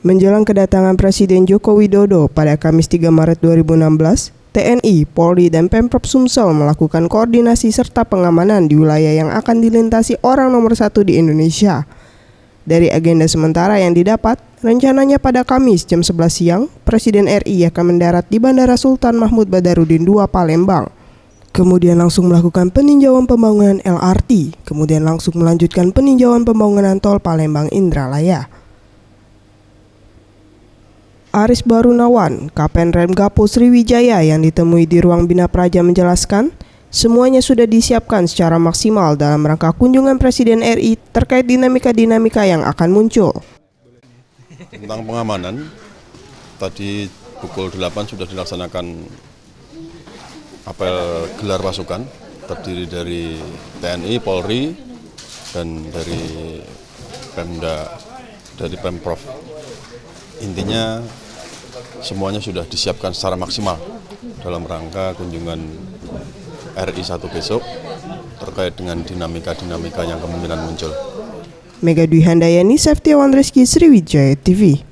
Menjelang kedatangan Presiden Joko Widodo pada Kamis 3 Maret 2016, TNI, Polri, dan Pemprov Sumsel melakukan koordinasi serta pengamanan di wilayah yang akan dilintasi orang nomor 1 di Indonesia. Dari agenda sementara yang didapat, rencananya pada Kamis jam 11 siang, Presiden RI akan mendarat di Bandara Sultan Mahmud Badarudin II Palembang. Kemudian langsung melakukan peninjauan pembangunan LRT, kemudian langsung melanjutkan peninjauan pembangunan tol Palembang Indralaya. Aris Barunawan, Kapen Remgapo Sriwijaya yang ditemui di ruang Bina Praja menjelaskan, semuanya sudah disiapkan secara maksimal dalam rangka kunjungan Presiden RI terkait dinamika-dinamika yang akan muncul. Tentang pengamanan, tadi pukul 8 sudah dilaksanakan apel gelar pasukan, terdiri dari TNI, Polri, dan dari Pemprov. Intinya semuanya sudah disiapkan secara maksimal dalam rangka kunjungan RI 1 besok terkait dengan dinamika-dinamika yang kemungkinan muncul. Mega Dwi Handayani, Septiawan Rizky, Sriwijaya TV.